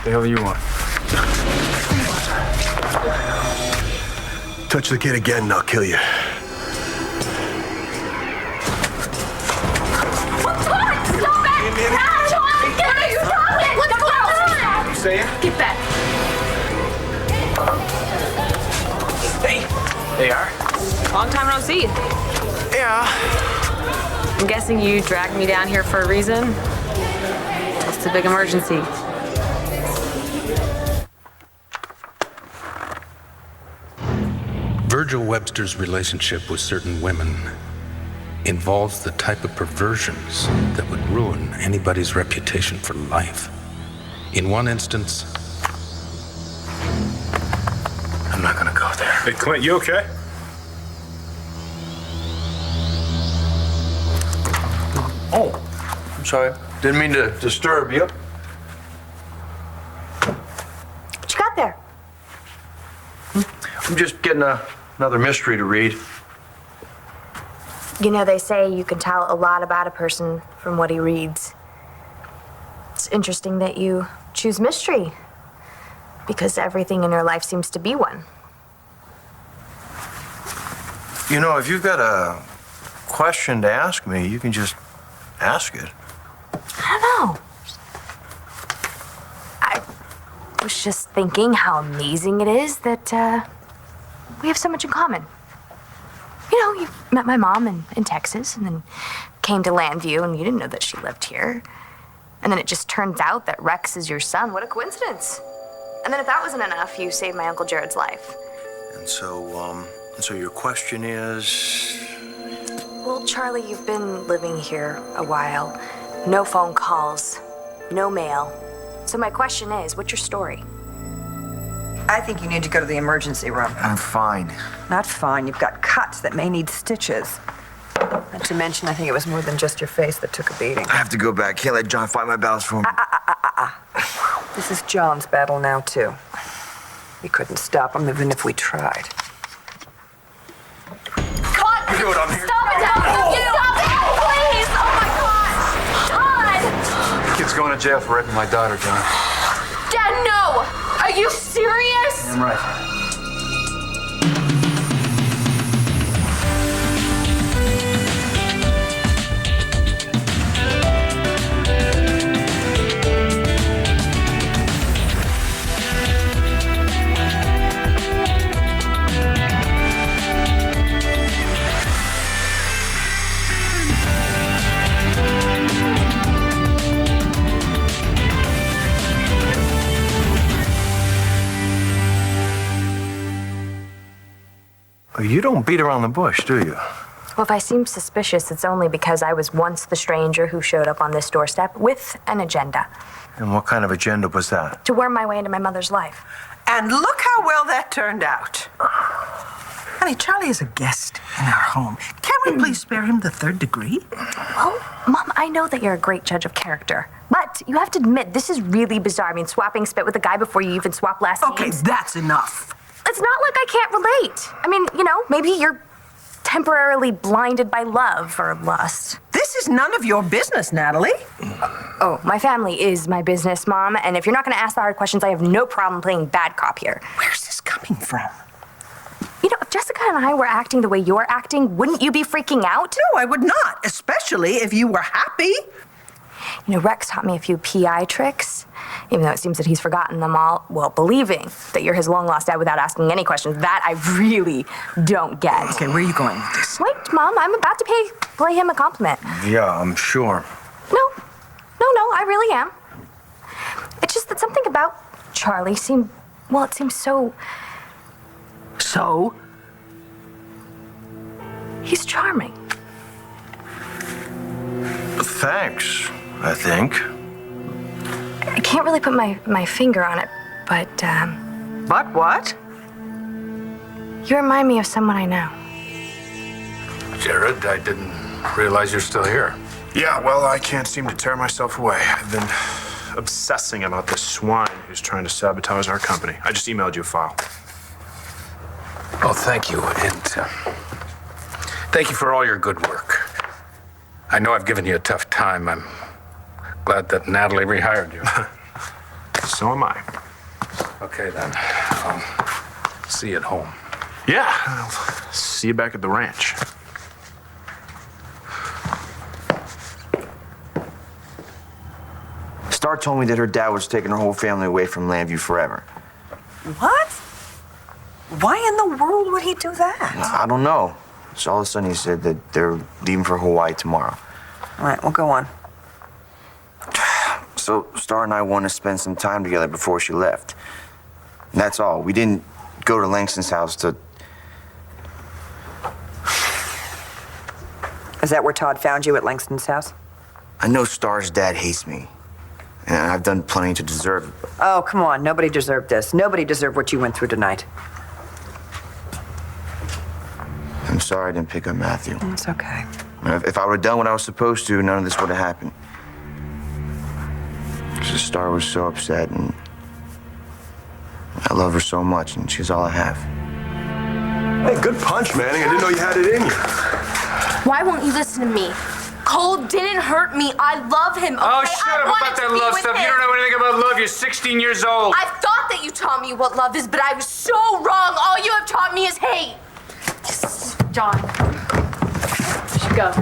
The hell do you want? Touch the kid again and I'll kill you. Stop it! John, get it! Stop it! What's going on? You say it? Get back. Hey. They are? Long time no see. Yeah. I'm guessing you dragged me down here for a reason. What's the big emergency? Virgil Webster's relationship with certain women involves the type of perversions that would ruin anybody's reputation for life. In one instance, I'm not gonna go there. Hey, Clint, you okay? Oh, I'm sorry. Didn't mean to disturb you. What you got there? I'm just getting another mystery to read. You know, they say you can tell a lot about a person from what he reads. It's interesting that you choose mystery, because everything in your life seems to be one. You know, if you've got a question to ask me, you can just ask it. I don't know. I was just thinking how amazing it is that we have so much in common. You know, you met my mom in Texas and then came to Landview and you didn't know that she lived here. And then it just turns out that Rex is your son. What a coincidence. And then if that wasn't enough, you saved my Uncle Jared's life. And so your question is? Well, Charlie, you've been living here a while. No phone calls, no mail. So my question is, what's your story? I think you need to go to the emergency room. I'm fine. Not fine. You've got cuts that may need stitches. Not to mention, I think it was more than just your face that took a beating. I have to go back. Can't let John fight my battles for me. This is John's battle now, too. We couldn't stop him even if we tried. God, Do it, I'm here. stop it! Stop it! Please! Oh my God! Todd! Kid's going to jail for raping my daughter, John. Dad, no! Are you serious? I'm right. You don't beat around the bush, do you? Well, if I seem suspicious, it's only because I was once the stranger who showed up on this doorstep with an agenda. And what kind of agenda was that? To worm my way into my mother's life. And look how well that turned out. Honey, Charlie is a guest in our home. Can we please spare him the third degree? Well, Mom, I know that you're a great judge of character. But you have to admit, this is really bizarre. I mean, swapping spit with a guy before you even swap last Okay, names. that's enough. It's not like I can't relate. I mean, you know, maybe you're temporarily blinded by love or lust. This is none of your business, Natalie. Oh, my family is my business, Mom. And if you're not going to ask the hard questions, I have no problem playing bad cop here. Where's this coming from? You know, if Jessica and I were acting the way you're acting, wouldn't you be freaking out? No, I would not, especially if you were happy. You know, Rex taught me a few PI tricks, even though it seems that he's forgotten them all. Well, believing that you're his long-lost dad without asking any questions, that I really don't get. Okay, where are you going with this? Wait, Mom, I'm about to play him a compliment. Yeah, I'm sure. No, I really am. It's just that something about Charlie seemed so... So? He's charming. Thanks, I think. I can't really put my finger on it, but, But what? you remind me of someone I know. Jared, I didn't realize you're still here. Yeah, well, I can't seem to tear myself away. I've been obsessing about this swine who's trying to sabotage our company. I just emailed you a file. Oh, thank you. And thank you for all your good work. I know I've given you a tough time. I'm glad that Natalie rehired you. So am I. Okay, then. See you at home. Yeah, I'll see you back at the ranch. Star told me that her dad was taking her whole family away from Llanview forever. What? Why in the world would he do that? I don't know. So all of a sudden he said that they're leaving for Hawaii tomorrow. All right, well, go on. So Star and I wanted to spend some time together before she left. And that's all. We didn't go to Langston's house to... Is that where Todd found you, at Langston's house? I know Star's dad hates me. And I've done plenty to deserve it. Oh, come on. Nobody deserved this. Nobody deserved what you went through tonight. I'm sorry I didn't pick up Matthew. It's okay. If I would have done what I was supposed to, none of this would have happened. Because Star was so upset, and I love her so much, and she's all I have. Hey, good punch, Manning. I didn't know you had it in you. Why won't you listen to me? Cole didn't hurt me. I love him. Okay? Oh, shut up about that love stuff. You don't know anything about love. You're 16 years old. I thought that you taught me what love is, but I was so wrong. All you have taught me is hate. John. You should go.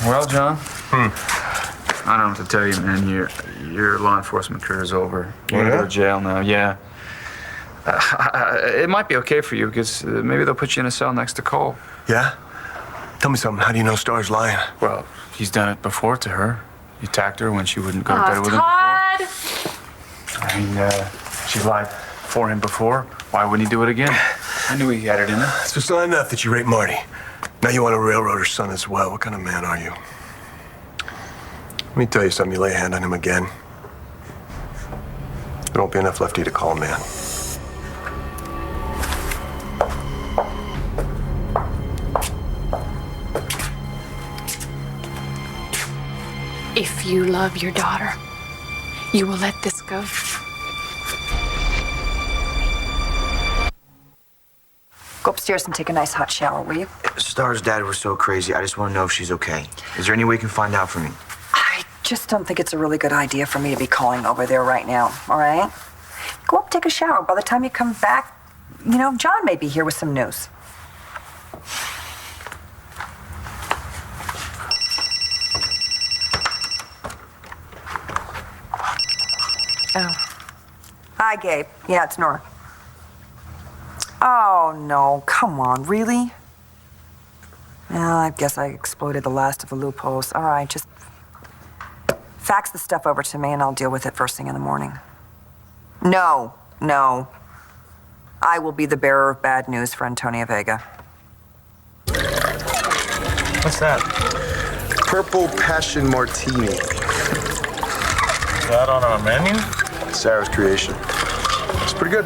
Well, John. I don't know what to tell you, man. Your law enforcement career is over. You're gonna go to jail now. Yeah. It might be okay for you because maybe they'll put you in a cell next to Cole. Yeah? Tell me something. How do you know Star's lying? Well, he's done it before to her. He attacked her when she wouldn't go to bed with him. Todd! I mean, she lied for him before. Why wouldn't he do it again? I knew he had it in him. So it's not enough that you raped Marty. Now you want to railroad her son as well. What kind of man are you? Let me tell you something. You lay a hand on him again, there won't be enough left for you to call a man. If you love your daughter, you will let this go. Go upstairs and take a nice hot shower, will you? Star's dad was so crazy. I just want to know if she's okay. Is there any way you can find out for me? I just don't think it's a really good idea for me to be calling over there right now, all right? Go up, take a shower. By the time you come back, John may be here with some news. Oh. Hi, Gabe. Yeah, it's Nora. Oh, no. Come on. Really? Well, I guess I exploited the last of the loopholes. All right, just fax the stuff over to me and I'll deal with it first thing in the morning. No. I will be the bearer of bad news for Antonia Vega. What's that? Purple Passion Martini. Is that on our menu? Sarah's creation. It's pretty good.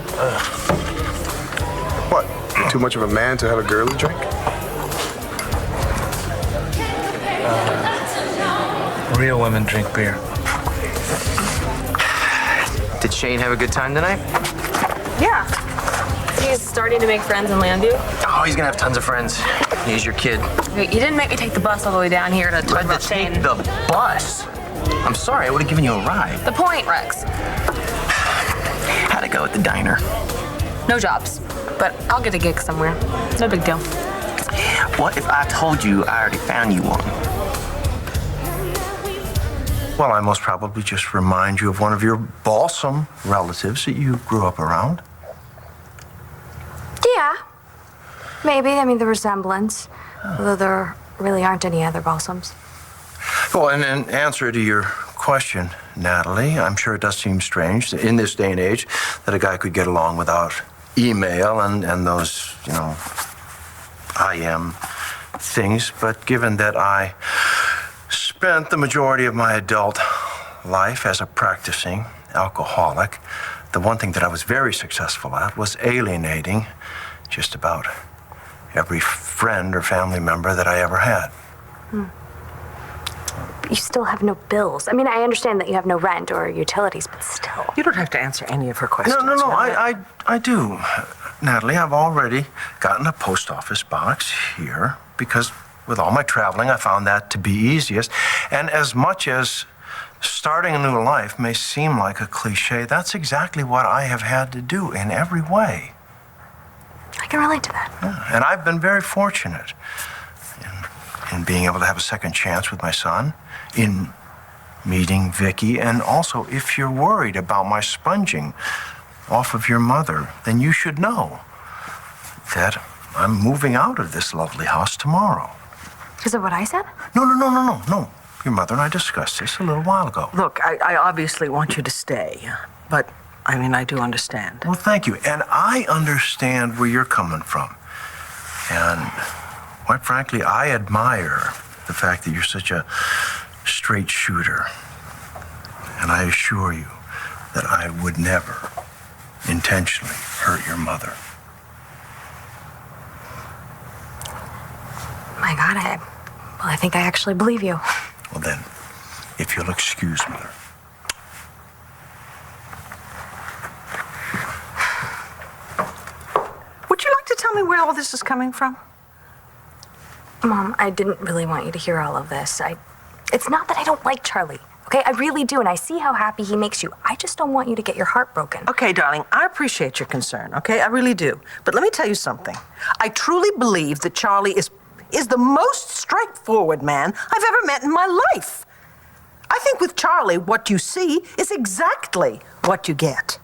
What? Too much of a man to have a girly drink? Real women drink beer. Did Shane have a good time tonight? Yeah. He's starting to make friends in Llanview. Oh, he's gonna have tons of friends. He's your kid. Wait, you didn't make me take the bus all the way down here to talk about Shane. The bus? I'm sorry, I would have given you a ride. The point, Rex. How'd it go at the diner? No jobs, but I'll get a gig somewhere. It's no big deal. What if I told you I already found you one? Well, I most probably just remind you of one of your balsam relatives that you grew up around. Yeah. Maybe. I mean, the resemblance. Although there really aren't any other balsams. Well, and in answer to your question, Natalie, I'm sure it does seem strange in this day and age that a guy could get along without email and those, IM things. But given that I spent the majority of my adult life as a practicing alcoholic, the one thing that I was very successful at was alienating just about every friend or family member that I ever had. You still have no bills. I mean, I understand that you have no rent or utilities, but still. You don't have to answer any of her questions. No, right? I do. Natalie, I've already gotten a post office box here because with all my traveling, I found that to be easiest. And as much as Starting a new life may seem like a cliche. That's exactly what I have had to do in every way. I can relate to that. Yeah, and I've been very fortunate in being able to have a second chance with my son, in meeting Vicky, and also if you're worried about my sponging off of your mother, then you should know that I'm moving out of this lovely house tomorrow. Is that what I said? No. Your mother and I discussed this a little while ago. Look, I obviously want you to stay, but, I mean, I do understand. Well, thank you. And I understand where you're coming from. And quite frankly, I admire the fact that you're such a straight shooter. And I assure you that I would never intentionally hurt your mother. My God, I think I actually believe you. Well then, if you'll excuse me. Would you like to tell me where all this is coming from? Mom, I didn't really want you to hear all of this. It's not that I don't like Charlie, okay? I really do, and I see how happy he makes you. I just don't want you to get your heart broken. Okay, darling, I appreciate your concern, okay? I really do. But let me tell you something. I truly believe that Charlie is the most straightforward man I've ever met in my life. I think with Charlie, what you see is exactly what you get.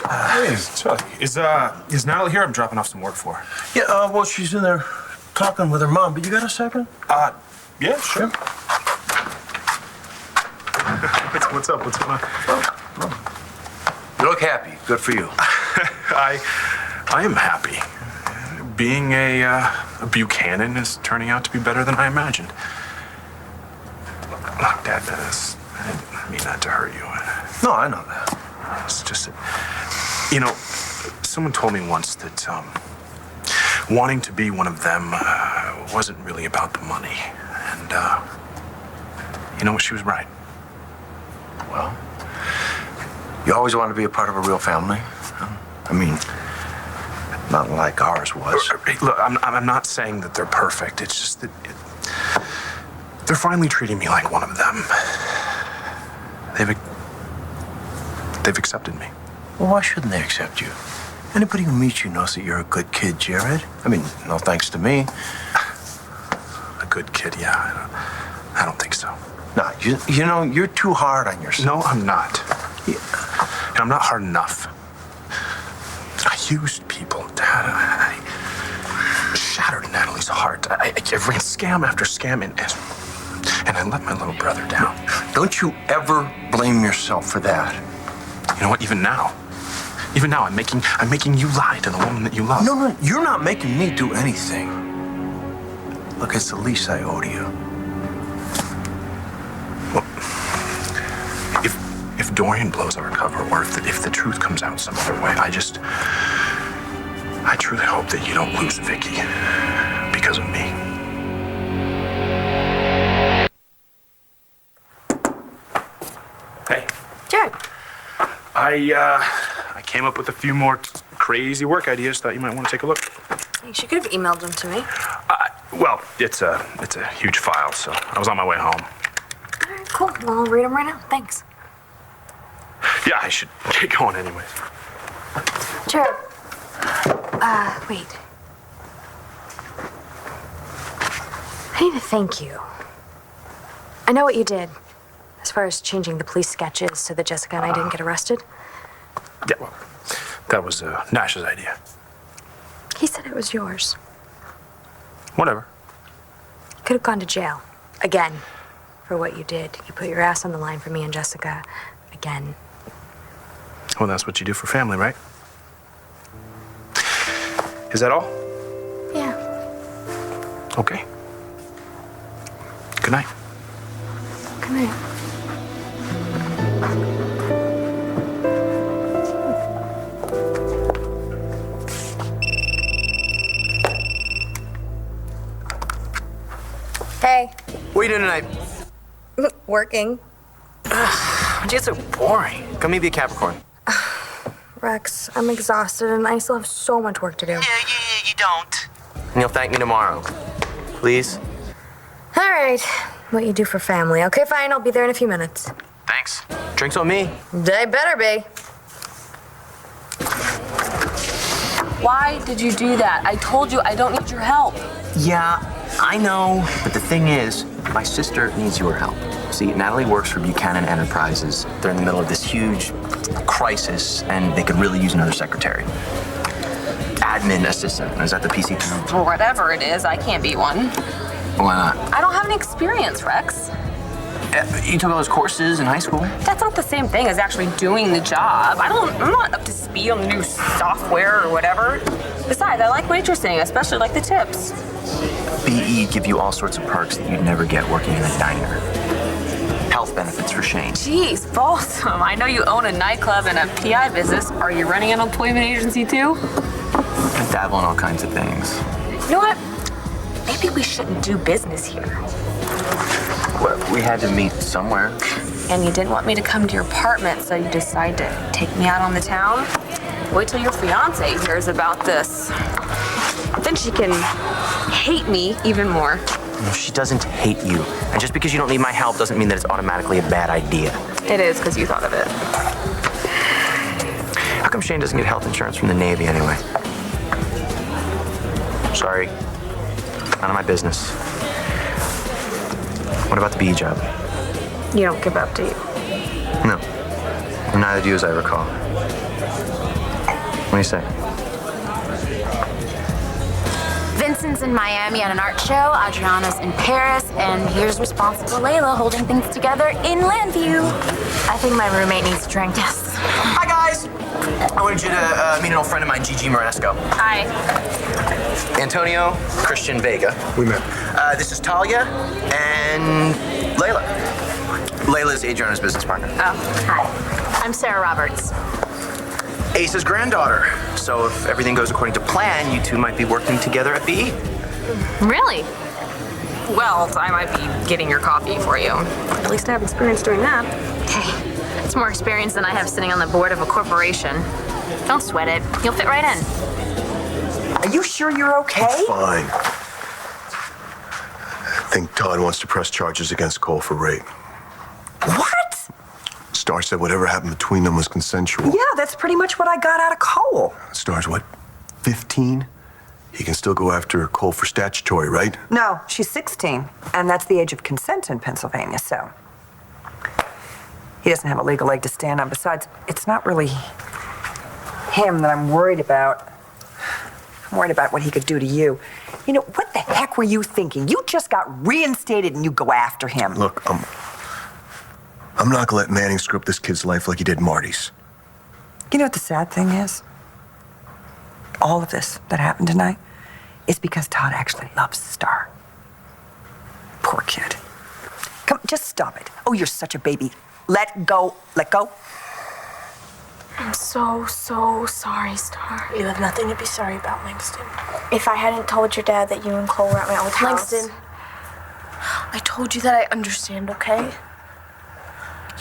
Hey, Chuck, is Natalie here? I'm dropping off some work for her. Yeah, well, she's in there talking with her mom, but you got a second? Yeah, sure. What's up? What's going on? You look happy. Good for you. I am happy. Being a Buchanan is turning out to be better than I imagined. Look, Dad, I didn't mean that to hurt you. No, I know that. It's just that, you know, someone told me once that wanting to be one of them wasn't really about the money. And, you know what? She was right. Well, you always wanted to be a part of a real family. I mean, not like ours was. Look, I'm not saying that they're perfect. It's just that they're finally treating me like one of them. They've accepted me. Well, why shouldn't they accept you? Anybody who meets you knows that you're a good kid, Jared. I mean, no thanks to me. A good kid, yeah. I don't think so. No, you know, you're too hard on yourself. No, I'm not. Yeah. And I'm not hard enough. I used people, Dad. I shattered Natalie's heart. I ran scam after scam, and I let my little brother down. Don't you ever blame yourself for that. You know what? Even now, I'm making you lie to the woman that you love. No, you're not making me do anything. Look, it's the least I owe to you. Well, if Dorian blows our cover, or if the truth comes out some other way, I truly hope that you don't lose Vicky because of me. Hey. Jared. I came up with a few more crazy work ideas. Thought you might want to take a look. She could have emailed them to me. Well, it's a huge file, so I was on my way home. All right, cool. Well, I'll read them right now. Thanks. Yeah, I should get going anyways. Jared. Wait. I need to thank you. I know what you did, as far as changing the police sketches so that Jessica and I didn't get arrested. Yeah, well, that was Nash's idea. He said it was yours. Whatever. You could have gone to jail. Again. For what you did. You put your ass on the line for me and Jessica. Again. Well, that's what you do for family, right? Is that all? Yeah. Okay. Good night. Good night. Hey. What are you doing tonight? Working. Why'd you get so boring? Come meet me a Capricorn. Rex, I'm exhausted and I still have so much work to do. Yeah, you don't. and you'll thank me tomorrow. Please? All right. What you do for family. Okay, fine. I'll be there in a few minutes. Thanks. Drinks on me. They better be. Why did you do that? I told you I don't need your help. Yeah, I know, but the thing is, my sister needs your help. See, Natalie works for Buchanan Enterprises. They're in the middle of this huge crisis, and they could really use another secretary. Admin assistant. Is that the PC term? Whatever it is, I can't be one. Why not? I don't have any experience, Rex. You took all those courses in high school? That's not the same thing as actually doing the job. I'm not up to speed on the new software or whatever. Besides, I like waitressing, especially like the tips. BE give you all sorts of perks that you'd never get working in a diner. Health benefits for Shane. Jeez, Balsam, I know you own a nightclub and a PI business. Are you running an employment agency too? I dabble in all kinds of things. You know what? Maybe we shouldn't do business here. Well, we had to meet somewhere. And you didn't want me to come to your apartment, so you decided to take me out on the town? Wait till your fiance hears about this. Then she can hate me even more. No, she doesn't hate you. And just because you don't need my help doesn't mean that it's automatically a bad idea. It is, because you thought of it. How come Shane doesn't get health insurance from the Navy anyway? Sorry. None of my business. What about the BE job? You don't give up, do you? No. And neither do you, as I recall. What do you say? Vincent's in Miami at an art show, Adriana's in Paris, and here's responsible Layla holding things together in Landview. I think my roommate needs to drink this. Hi, guys. I wanted you to meet an old friend of mine, Gigi Moresco. Hi. Antonio, Christian Vega. We met. This is Talia and Layla. Layla's Adriana's business partner. Oh, hi. I'm Sarah Roberts. Ace's granddaughter. So if everything goes according to plan, you two might be working together at BE. Really? Well, I might be getting your coffee for you. At least I have experience doing that. Hey, it's more experience than I have sitting on the board of a corporation. Don't sweat it. You'll fit right in. Are you sure you're okay? It's fine. I think Todd wants to press charges against Cole for rape. What? Star said whatever happened between them was consensual. Yeah, that's pretty much what I got out of Cole. Star's what, 15? He can still go after Cole for statutory, right? No, she's 16, and that's the age of consent in Pennsylvania, so he doesn't have a legal leg to stand on. Besides, it's not really him that I'm worried about. I'm worried about what he could do to you. You know, what the heck were you thinking? You just got reinstated and you go after him. Look, I'm not gonna let Manning screw up this kid's life like he did Marty's. You know what the sad thing is? All of this that happened tonight is because Todd actually loves Star. Poor kid. Come, just stop it. Oh, you're such a baby. Let go. Let go. I'm so sorry, Star. You have nothing to be sorry about, Langston. If I hadn't told your dad that you and Cole were at my old house... Langston, I told you that I understand, okay?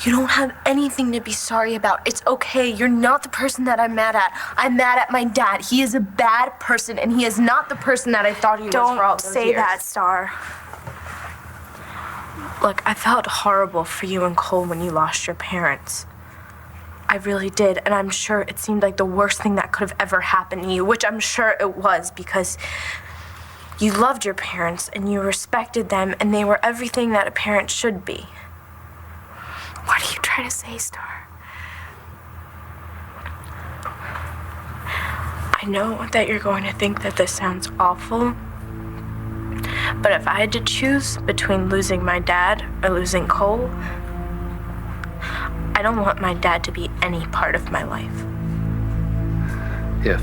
You don't have anything to be sorry about. It's okay. You're not the person that I'm mad at. I'm mad at my dad. He is a bad person, and he is not the person that I thought he was for all Don't those say years. that, Star. Look, I felt horrible for you and Cole when you lost your parents. I really did, and I'm sure it seemed like the worst thing that could have ever happened to you, which I'm sure it was, because you loved your parents and you respected them, and they were everything that a parent should be. What are you trying to say, Star? I know that you're going to think that this sounds awful, but if I had to choose between losing my dad or losing Cole, I don't want my dad to be any part of my life. If.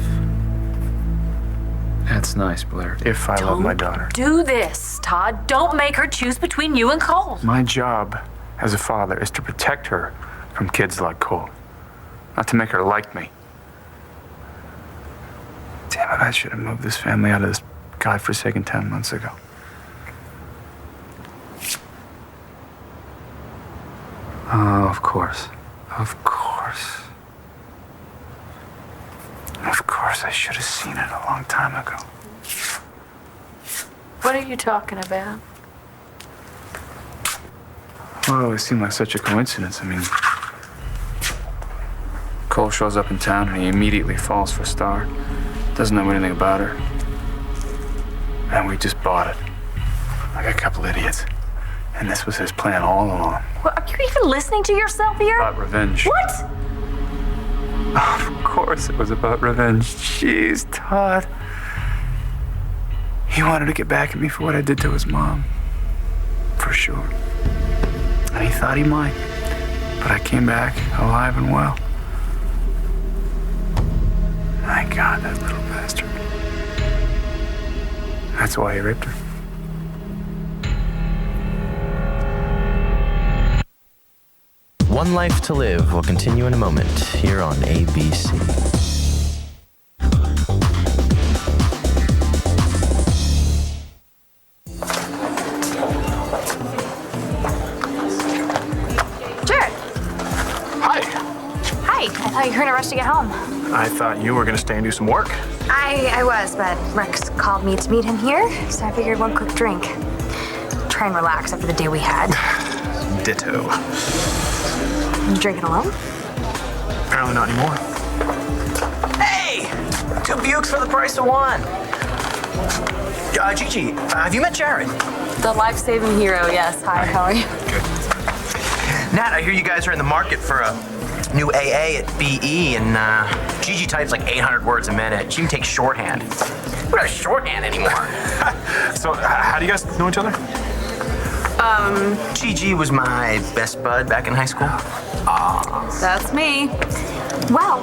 That's nice, Blair. If I love my daughter. Do this, Todd. Don't make her choose between you and Cole. My job as a father is to protect her from kids like Cole, not to make her like me. Damn it, I should have moved this family out of this godforsaken town months ago. Oh, of course. Of course. Of course, I should have seen it a long time ago. What are you talking about? Well, it always seemed like such a coincidence. I mean, Cole shows up in town and he immediately falls for Star. Doesn't know anything about her. And we just bought it. Like a couple idiots. And this was his plan all along. What, are you even listening to yourself here? About revenge. What? Of course it was about revenge. Jeez, Todd. He wanted to get back at me for what I did to his mom. For sure. And he thought he might. But I came back alive and well. My God, that little bastard. That's why he raped her. One Life to Live will continue in a moment here on ABC. Jared. Hi. Hi. I thought you were in a rush to get home. I thought you were gonna stay and do some work. I was, but Rex called me to meet him here, so I figured one quick drink. Try and relax after the day we had. Ditto. You drinking alone? Apparently not anymore. Hey! 2 Bukes for the price of one. Gigi, have you met Jared? The life-saving hero, yes. Hi, how are you? Nat, I hear you guys are in the market for a new AA at BE, and Gigi types like 800 words a minute. She even takes shorthand. We don't have shorthand anymore. So, how do you guys know each other? Gigi was my best bud back in high school. That's me. Well,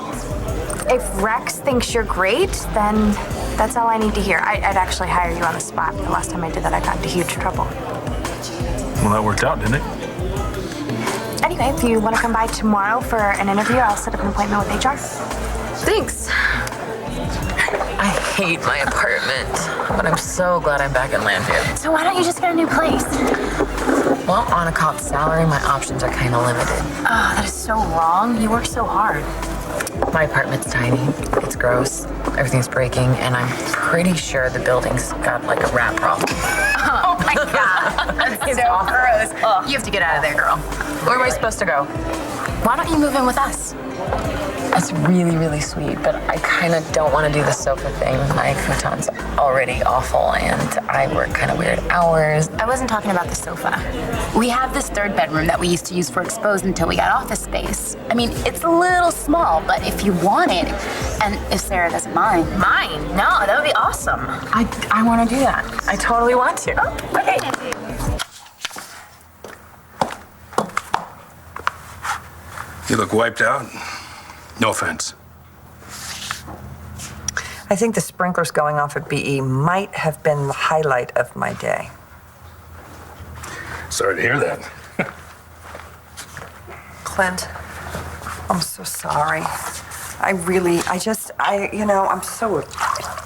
if Rex thinks you're great, then that's all I need to hear. I'd actually hire you on the spot. The last time I did that, I got into huge trouble. Well, that worked out, didn't it? Anyway, if you want to come by tomorrow for an interview, I'll set up an appointment with HR. Thanks. I hate my apartment, but I'm so glad I'm back in Landview. So why don't you just get a new place? Well, on a cop's salary, my options are kind of limited. Oh, that is so wrong. You work so hard. My apartment's tiny. It's gross. Everything's breaking, and I'm pretty sure the building's got like a rat problem. Oh my God. That's so gross. Oh, you have to get out of there, girl. Where am I supposed to go? Why don't you move in with us? That's really, really sweet, but I kind of don't want to do the sofa thing. My futon's already awful, and I work kind of weird hours. I wasn't talking about the sofa. We have this third bedroom that we used to use for exposed until we got office space. I mean, it's a little small, but if you want it, and if Sarah doesn't mind. Mine? No, that would be awesome. I want to do that. I totally want to. Oh, okay. You look wiped out. No offense. I think the sprinklers going off at BE might have been the highlight of my day. Sorry to hear that. Clint, I'm so sorry. I'm so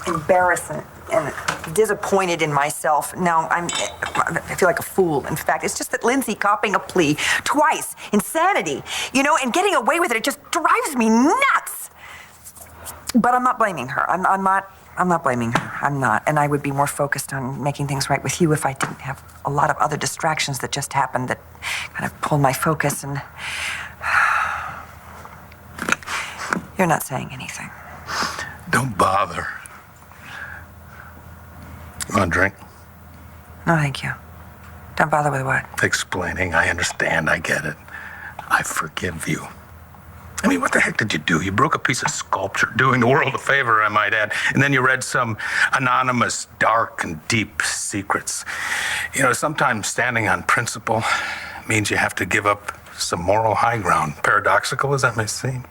embarrassed and disappointed in myself. Now I feel like a fool. In fact, it's just that Lindsay copping a plea twice, insanity, and getting away with it just drives me nuts. But I'm not blaming her. I'm not blaming her. I'm not. And I would be more focused on making things right with you if I didn't have a lot of other distractions that just happened that kind of pulled my focus. And you're not saying anything. Don't bother. You want a drink? No, thank you. Don't bother with what? Explaining. I understand. I get it. I forgive you. I mean, what the heck did you do? You broke a piece of sculpture, doing the world a favor, I might add, and then you read some anonymous, dark and deep secrets. Sometimes standing on principle means you have to give up some moral high ground, paradoxical as that may seem.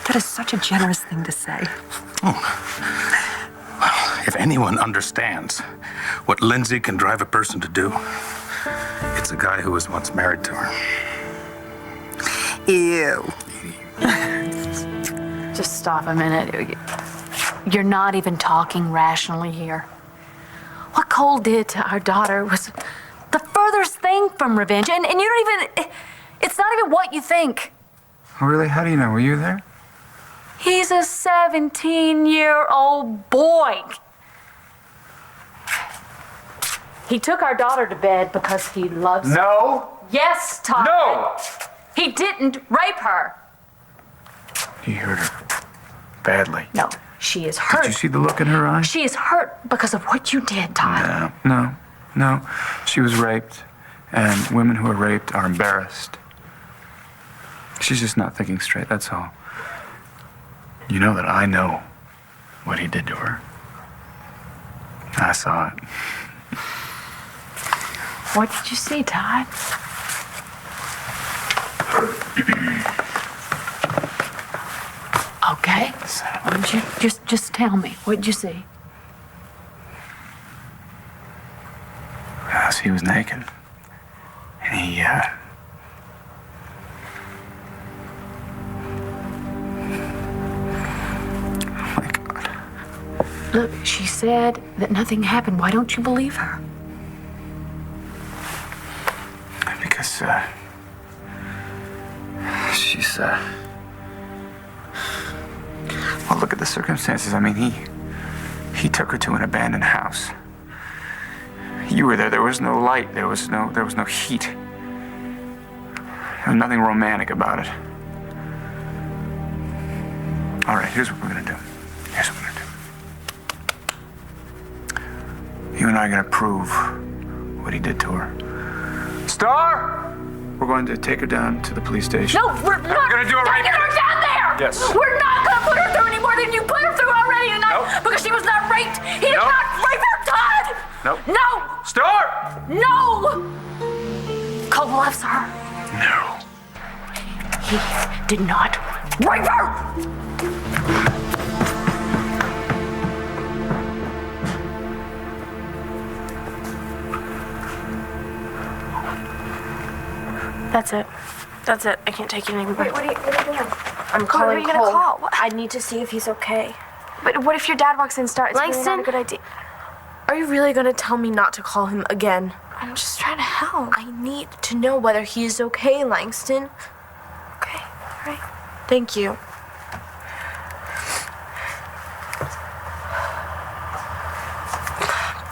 That is such a generous thing to say. If anyone understands what Lindsay can drive a person to do, it's a guy who was once married to her. Ew. Just stop a minute. You're not even talking rationally here. What Cole did to our daughter was the furthest thing from revenge, and you don't even, it's not even what you think. Oh, really? How do you know? Were you there? He's a 17-year-old boy. He took our daughter to bed because he loves her. No. Yes, Todd. No. He didn't rape her. He hurt her badly. No, she is hurt. Did you see the look in her eyes? She is hurt because of what you did, Todd. No. She was raped, and women who are raped are embarrassed. She's just not thinking straight, that's all. You know that I know what he did to her. I saw it. What did you see, Todd? Okay. Why don't you just tell me? What did you see? Yes, he was naked. And he, Look, she said that nothing happened. Why don't you believe her? Because, she's, well, look at the circumstances. I mean, he took her to an abandoned house. You were there. There was no light. There was no heat. There was nothing romantic about it. All right, here's what we're gonna do. You and I are gonna prove what he did to her. Star! We're going to take her down to the police station. No, we're not. We're gonna do it right taking here. her down there. Yes. We're not gonna put her through any more than you put her through already tonight. Nope. Because she was not raped. He did Nope. not rape her, Todd. Nope. No. Star! No. Cole loves her. No. He did not rape her. That's it. I can't take it anymore. Wait, what are you doing? I'm Cole, calling who are you gonna Cole. call? What? I need to see if he's okay. But what if your dad walks in and starts? It's really Langston? not a good idea. Are you really gonna tell me not to call him again? I'm just trying to help. I need to know whether he is okay, Langston. Okay, all right. Thank you.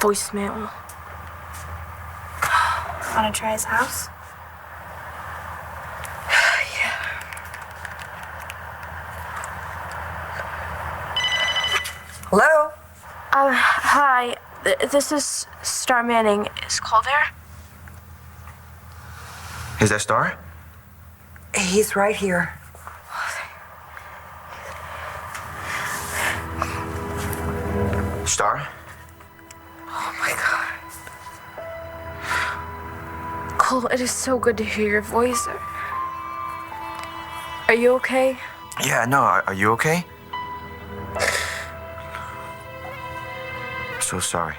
Voicemail. Wanna try his house? Hello? Hi. This is Star Manning. Is Cole there? Is that Star? He's right here. Star? Oh my God. Cole, it is so good to hear your voice. Are you okay? Yeah, no, are you okay? So sorry.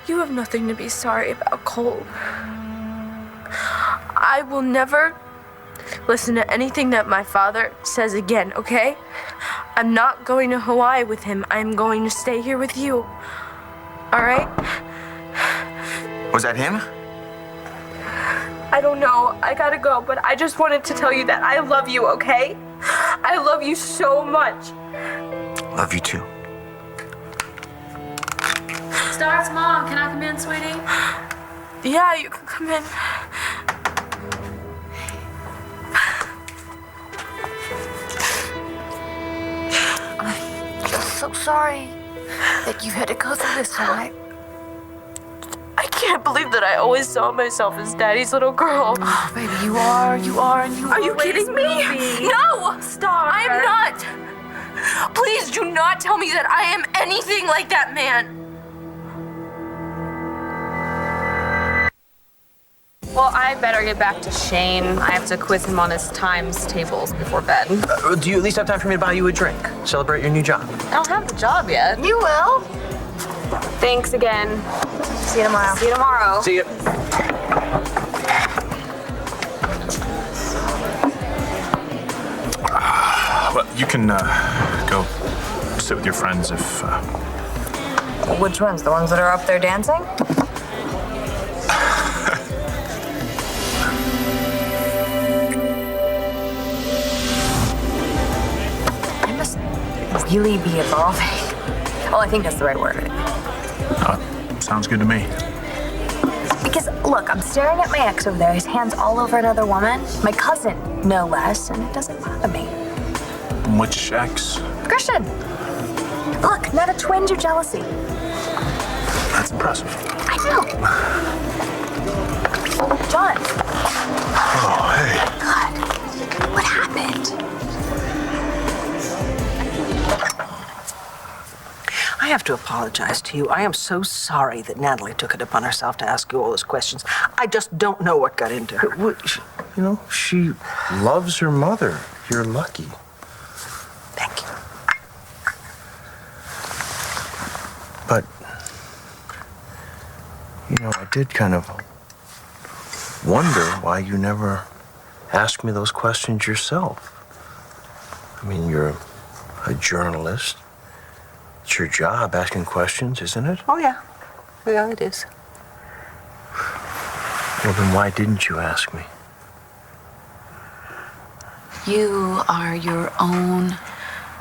You have nothing to be sorry about, Cole. I will never listen to anything that my father says again, okay? I'm not going to Hawaii with him. I'm going to stay here with you. All right? Was that him? I don't know. I gotta go, but I just wanted to tell you that I love you, okay? I love you so much. Love you too. Star's mom, can I come in, sweetie? Yeah, you can come in. I'm just so sorry that you had to go through this tonight. I can't believe that I always saw myself as Daddy's little girl. Oh, baby, you are, and you Are you always kidding me? will be. No! Star. I am not! Please do not tell me that I am anything like that man. Well, I better get back to Shane. I have to quiz him on his times tables before bed. Do you at least have time for me to buy you a drink? Celebrate your new job. I don't have the job yet. You will. Thanks again. See you tomorrow. See you tomorrow. See you. Well, you can go sit with your friends if. Which ones? The ones that are up there dancing? really be evolving. Well, I think that's the right word. Sounds good to me. Because, look, I'm staring at my ex over there, his hands all over another woman, my cousin, no less, and it doesn't bother me. Which ex? Christian! Look, not a twinge of jealousy. That's impressive. I know. John. Oh, hey. God, what happened? I have to apologize to you. I am so sorry that Natalie took it upon herself to ask you all those questions. I just don't know what got into her. You know, she loves her mother. You're lucky. Thank you. But, you know, I did kind of wonder why you never asked me those questions yourself. I mean, you're a journalist. It's your job asking questions, isn't it? Oh, yeah. Yeah, it is. Well, then why didn't you ask me? You are your own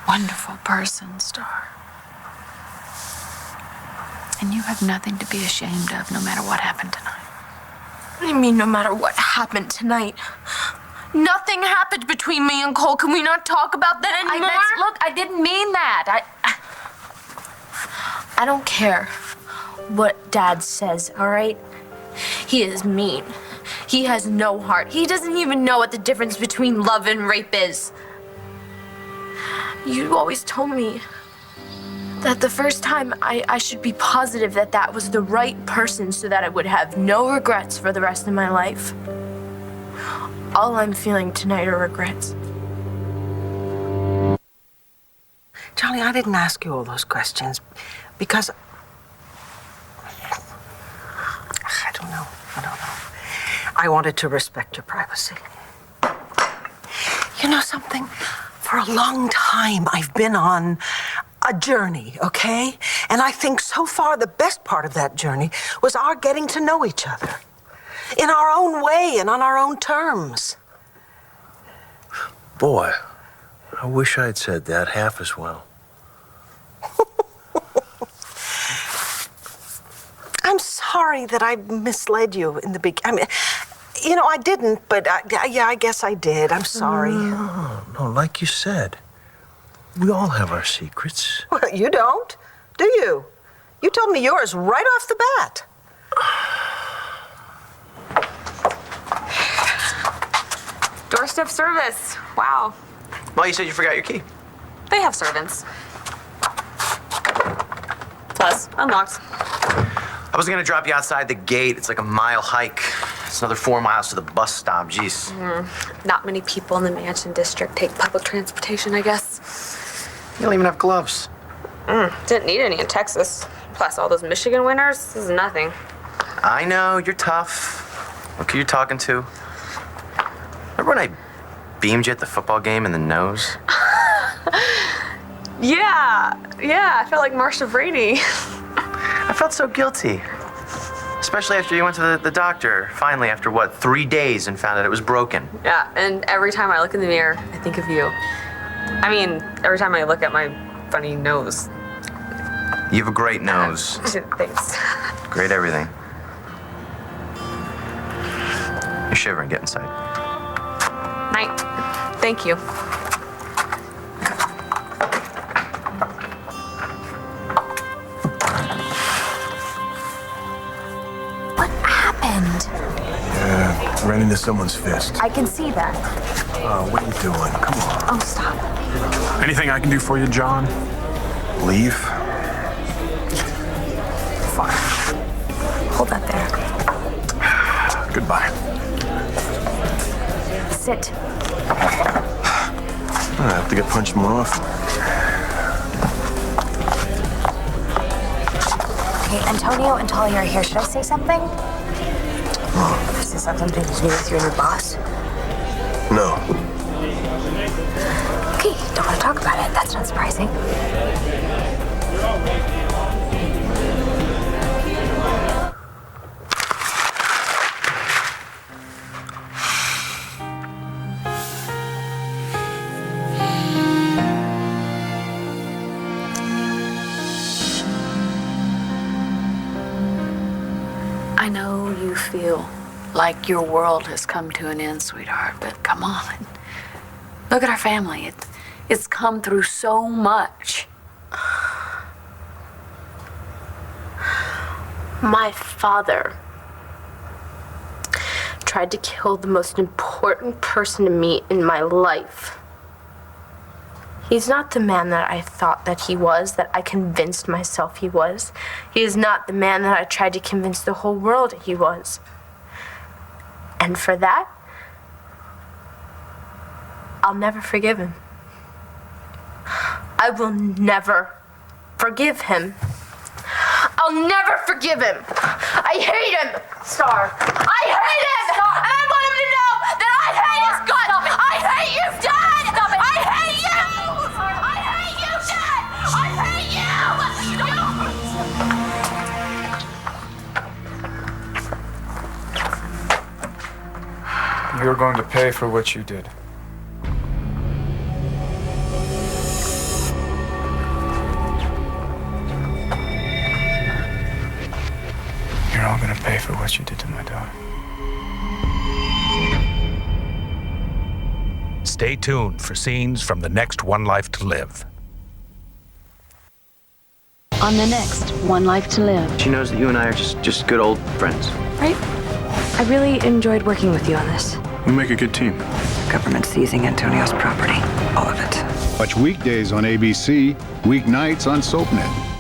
wonderful person, Star. And you have nothing to be ashamed of, no matter what happened tonight. What do you mean, no matter what happened tonight? Nothing happened between me and Cole. Can we not talk about that anymore? Look, I didn't mean that. I don't care what Dad says, all right? He is mean. He has no heart. He doesn't even know what the difference between love and rape is. You always told me that the first time I should be positive that that was the right person so that I would have no regrets for the rest of my life. All I'm feeling tonight are regrets. Charlie, I didn't ask you all those questions because I don't know. I wanted to respect your privacy. You know something? For a long time, I've been on a journey, okay? And I think so far the best part of that journey was our getting to know each other in our own way and on our own terms. Boy, I wish I'd said that half as well. I'm sorry that I misled you in the beginning. I mean, you know, I didn't, but yeah, I guess I did. I'm sorry. No, like you said, we all have our secrets. Well, you don't, do you? You told me yours right off the bat. Doorstep service. Wow. Well, you said you forgot your key. They have servants. Plus, unlocked. I was gonna drop you outside the gate. It's like a mile hike. It's another 4 miles to the bus stop. Jeez. Not many people in the Mansion District take public transportation, I guess. You don't even have gloves. Didn't need any in Texas. Plus, all those Michigan winters, this is nothing. I know, you're tough. Look who you're talking to. Remember when I beamed you at the football game in the nose? Yeah, I felt like Marsha Brady. I felt so guilty. Especially after you went to the doctor, finally, after what, 3 days, and found out it was broken. Yeah, and every time I look in the mirror, I think of you. I mean, every time I look at my funny nose. You have a great nose. Thanks. Great everything. You're shivering. Get inside. Night. Thank you. What happened? Yeah, ran into someone's fist. I can see that. What are you doing? Come on. Oh, stop. Anything I can do for you, John? Leave? Fine. Hold that there. Goodbye. Sit. I have to get punched more often. Okay, Antonio and Talia are here. Should I say something? Does this have something to do with your new boss? No. Okay, don't want to talk about it. That's not surprising. I know you feel like your world has come to an end, sweetheart, but come on. Look at our family. It's come through so much. My father tried to kill the most important person to me in my life. He's not the man that I thought that he was, that I convinced myself he was. He is not the man that I tried to convince the whole world he was. And for that, I'll never forgive him. I will never forgive him. I'll never forgive him. I hate him, Star. I hate him! Stop. And I want him to know that I hate his guts! I hate you, Dad! Stop it. I hate you! I hate you, Dad! I hate you! You're going to pay for what you did. You're all going to pay for what you did to my daughter. Stay tuned for scenes from the next One Life to Live. On the next One Life to Live. She knows that you and I are just good old friends. Right? I really enjoyed working with you on this. We make a good team. Government seizing Antonio's property. All of it. Watch weekdays on ABC, weeknights on SoapNet.